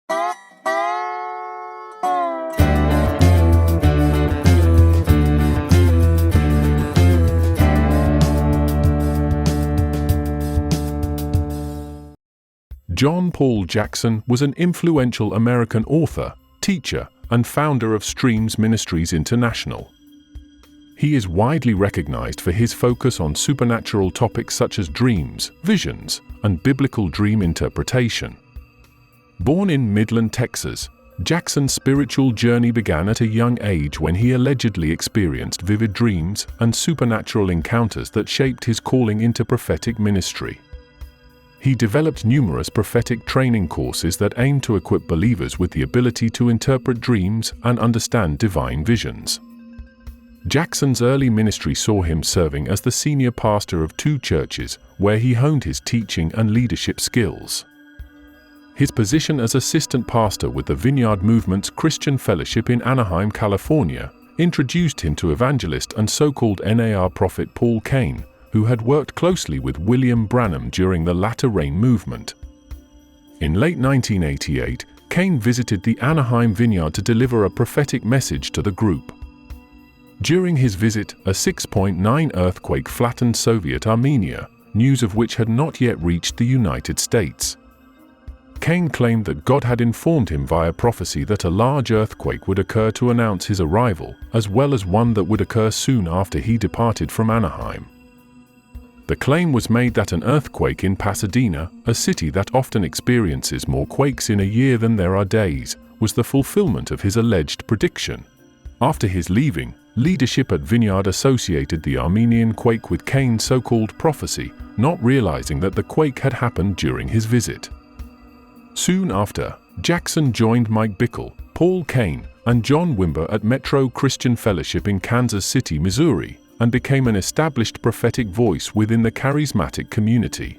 John Paul Jackson was an influential American author, teacher, and founder of Streams Ministries International. He is widely recognized for his focus on supernatural topics such as dreams, visions, and biblical dream interpretation. Born in Midland, Texas, Jackson's spiritual journey began at a young age when he allegedly experienced vivid dreams and supernatural encounters that shaped his calling into prophetic ministry. He developed numerous prophetic training courses that aimed to equip believers with the ability to interpret dreams and understand divine visions. Jackson's early ministry saw him serving as the senior pastor of 2 churches, where he honed his teaching and leadership skills. His position as assistant pastor with the Vineyard Movement's Christian Fellowship in Anaheim, California, introduced him to evangelist and so-called NAR prophet Paul Cain, who had worked closely with William Branham during the Latter Rain movement. In late 1988, Cain visited the Anaheim Vineyard to deliver a prophetic message to the group. During his visit, a 6.9 earthquake flattened Soviet Armenia, news of which had not yet reached the United States. Cain claimed that God had informed him via prophecy that a large earthquake would occur to announce his arrival, as well as one that would occur soon after he departed from Anaheim. The claim was made that an earthquake in Pasadena, a city that often experiences more quakes in a year than there are days, was the fulfillment of his alleged prediction. After his leaving, leadership at Vineyard associated the Armenian quake with Cain's so-called prophecy, not realizing that the quake had happened during his visit. Soon after, Jackson joined Mike Bickle, Paul Cain, and John Wimber at Metro Christian Fellowship in Kansas City, Missouri, and became an established prophetic voice within the charismatic community.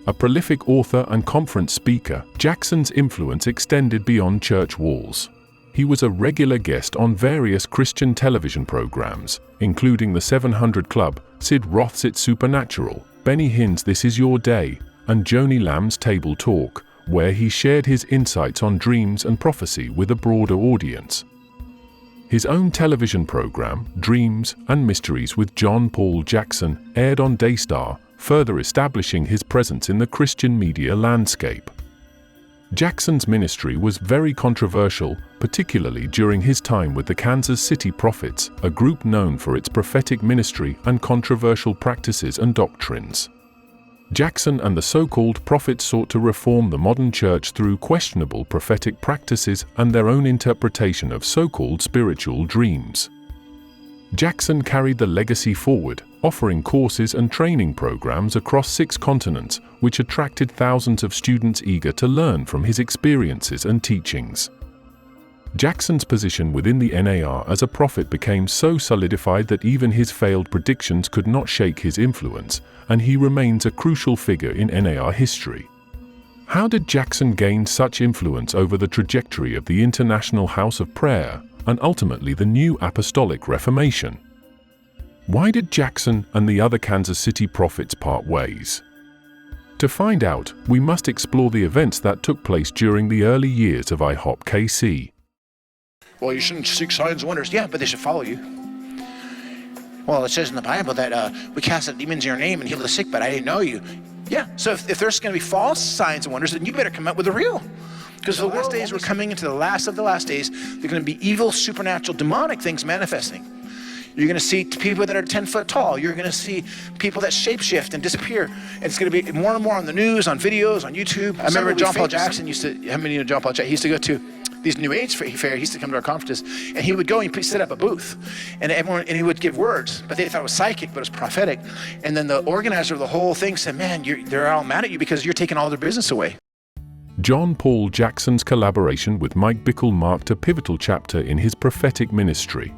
A prolific author and conference speaker, Jackson's influence extended beyond church walls. He was a regular guest on various Christian television programs, including The 700 Club, Sid Roth's It's Supernatural, Benny Hinn's This Is Your Day, and Joni Lamb's Table Talk, where he shared his insights on dreams and prophecy with a broader audience. His own television program, Dreams and Mysteries with John Paul Jackson, aired on Daystar, further establishing his presence in the Christian media landscape. Jackson's ministry was very controversial, particularly during his time with the Kansas City Prophets, a group known for its prophetic ministry and controversial practices and doctrines. Jackson and the so-called prophets sought to reform the modern church through questionable prophetic practices and their own interpretation of so-called spiritual dreams. Jackson carried the legacy forward, offering courses and training programs across 6 continents, which attracted thousands of students eager to learn from his experiences and teachings. Jackson's position within the NAR as a prophet became so solidified that even his failed predictions could not shake his influence, and he remains a crucial figure in NAR history. How did Jackson gain such influence over the trajectory of the International House of Prayer and ultimately the new Apostolic Reformation? Why did Jackson and the other Kansas City prophets part ways? To find out, we must explore the events that took place during the early years of IHOP-KC. Well, you shouldn't seek signs and wonders. Yeah, but they should follow you. Well, it says in the Bible that we cast out demons in your name and heal the sick, but I didn't know you. Yeah, so if there's going to be false signs and wonders, then you better come out with the real. Because the last days, we're coming into the last of the last days. They're going to be evil, supernatural, demonic things manifesting. You're going to see people that are 10 foot tall. You're going to see people that shapeshift and disappear. And it's going to be more and more on the news, on videos, on YouTube. I remember John Paul Jackson used to, how many know John Paul Jackson? He used to go to these New Age fair. He used to come to our conferences, and he would go and set up a booth, and he would give words, but they thought it was psychic, but it was prophetic. And then the organizer of the whole thing said, "Man, they're all mad at you because you're taking all their business away." John Paul Jackson's collaboration with Mike Bickle marked a pivotal chapter in his prophetic ministry.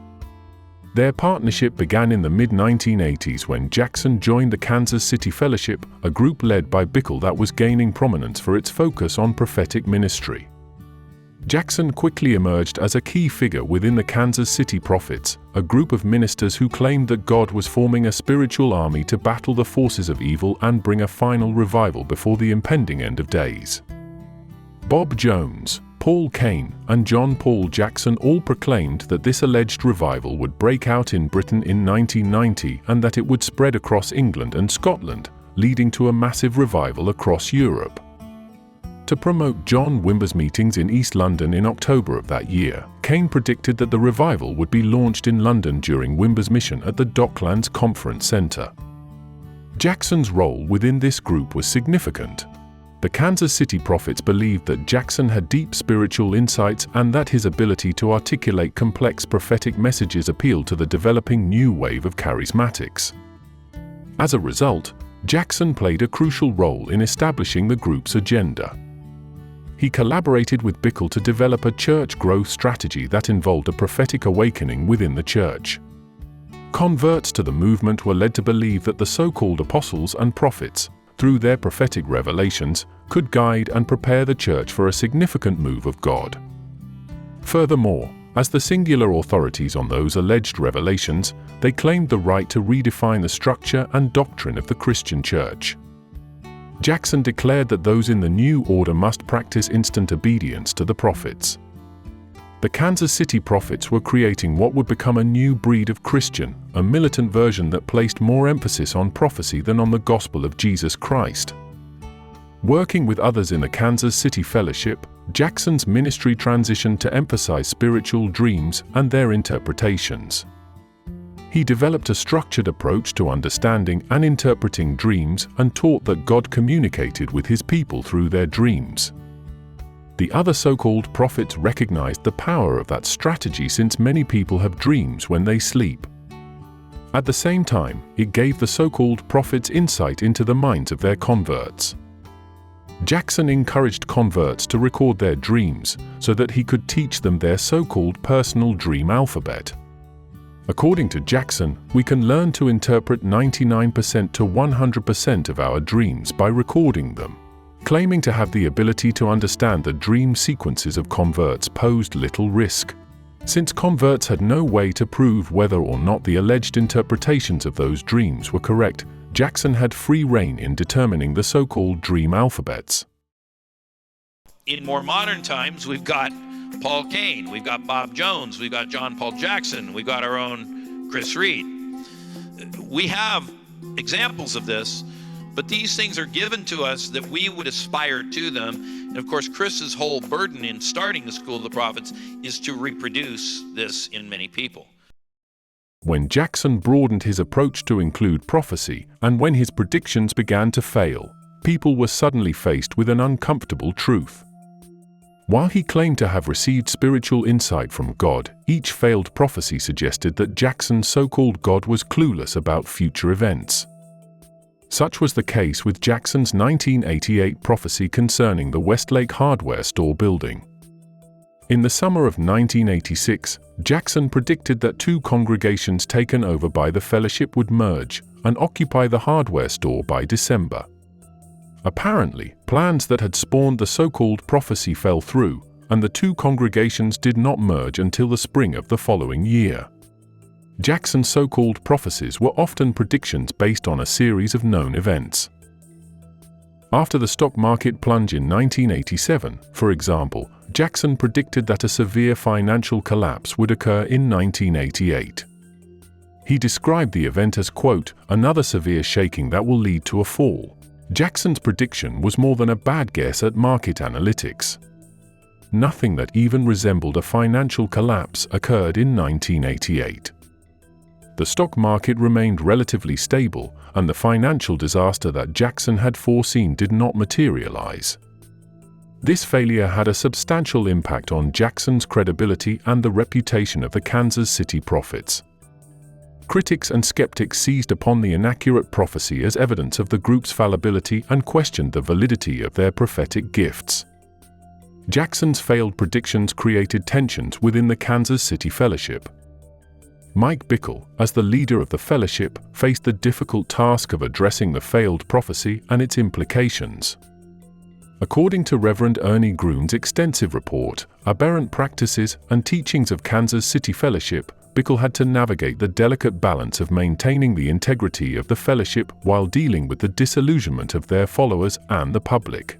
Their partnership began in the mid-1980s when Jackson joined the Kansas City Fellowship, a group led by Bickle that was gaining prominence for its focus on prophetic ministry. Jackson quickly emerged as a key figure within the Kansas City Prophets, a group of ministers who claimed that God was forming a spiritual army to battle the forces of evil and bring a final revival before the impending end of days. Bob Jones, Paul Cain, and John Paul Jackson all proclaimed that this alleged revival would break out in Britain in 1990 and that it would spread across England and Scotland, leading to a massive revival across Europe. To promote John Wimber's meetings in East London in October of that year, Cain predicted that the revival would be launched in London during Wimber's mission at the Docklands Conference Centre. Jackson's role within this group was significant. The Kansas City prophets believed that Jackson had deep spiritual insights and that his ability to articulate complex prophetic messages appealed to the developing new wave of charismatics. As a result, Jackson played a crucial role in establishing the group's agenda. He collaborated with Bickle to develop a church growth strategy that involved a prophetic awakening within the church. Converts to the movement were led to believe that the so-called apostles and prophets, through their prophetic revelations, could guide and prepare the church for a significant move of God. Furthermore, as the singular authorities on those alleged revelations, they claimed the right to redefine the structure and doctrine of the Christian church. Jackson declared that those in the new order must practice instant obedience to the prophets. The Kansas City prophets were creating what would become a new breed of Christian, a militant version that placed more emphasis on prophecy than on the gospel of Jesus Christ. Working with others in the Kansas City Fellowship, Jackson's ministry transitioned to emphasize spiritual dreams and their interpretations. He developed a structured approach to understanding and interpreting dreams and taught that God communicated with his people through their dreams. The other so-called prophets recognized the power of that strategy since many people have dreams when they sleep. At the same time, it gave the so-called prophets insight into the minds of their converts. Jackson encouraged converts to record their dreams so that he could teach them their so-called personal dream alphabet. According to Jackson, we can learn to interpret 99% to 100% of our dreams by recording them. Claiming to have the ability to understand the dream sequences of converts posed little risk. Since converts had no way to prove whether or not the alleged interpretations of those dreams were correct, Jackson had free rein in determining the so-called dream alphabets. In more modern times, we've got Paul Cain, we've got Bob Jones, we've got John Paul Jackson, we've got our own Chris Reed. We have examples of this, but these things are given to us that we would aspire to them. And of course, Chris's whole burden in starting the School of the Prophets is to reproduce this in many people. When Jackson broadened his approach to include prophecy, and when his predictions began to fail, people were suddenly faced with an uncomfortable truth. While he claimed to have received spiritual insight from God, each failed prophecy suggested that Jackson's so-called God was clueless about future events. Such was the case with Jackson's 1988 prophecy concerning the Westlake hardware store building. In the summer of 1986, Jackson predicted that two congregations taken over by the fellowship would merge and occupy the hardware store by December. Apparently, plans that had spawned the so-called prophecy fell through, and the two congregations did not merge until the spring of the following year. Jackson's so-called prophecies were often predictions based on a series of known events. After the stock market plunge in 1987, for example, Jackson predicted that a severe financial collapse would occur in 1988. He described the event as, quote, another severe shaking that will lead to a fall. Jackson's prediction was more than a bad guess at market analytics. Nothing that even resembled a financial collapse occurred in 1988. The stock market remained relatively stable, and the financial disaster that Jackson had foreseen did not materialize. This failure had a substantial impact on Jackson's credibility and the reputation of the Kansas City prophets. Critics and skeptics seized upon the inaccurate prophecy as evidence of the group's fallibility and questioned the validity of their prophetic gifts. Jackson's failed predictions created tensions within the Kansas City Fellowship. Mike Bickle, as the leader of the fellowship, faced the difficult task of addressing the failed prophecy and its implications. According to Reverend Ernie Groon's extensive report, Aberrant Practices and Teachings of Kansas City Fellowship, Bickle had to navigate the delicate balance of maintaining the integrity of the fellowship while dealing with the disillusionment of their followers and the public.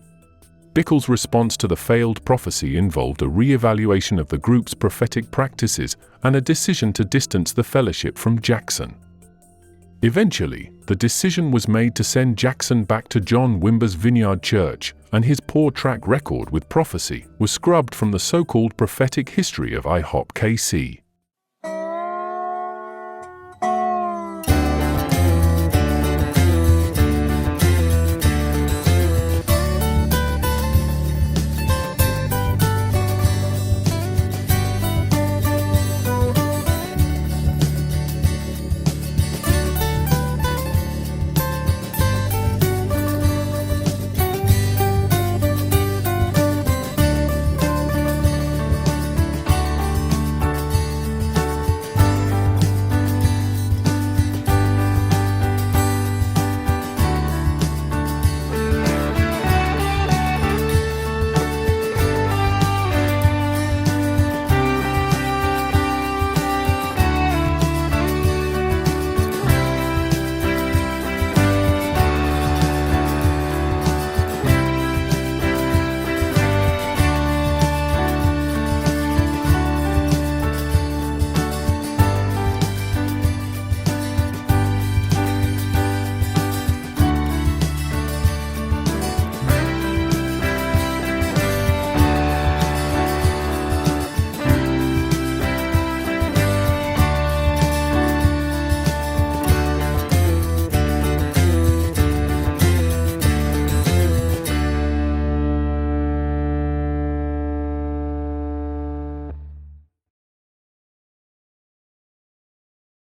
Bickle's response to the failed prophecy involved a re-evaluation of the group's prophetic practices and a decision to distance the fellowship from Jackson. Eventually, the decision was made to send Jackson back to John Wimber's Vineyard Church, and his poor track record with prophecy was scrubbed from the so-called prophetic history of IHOP-KC.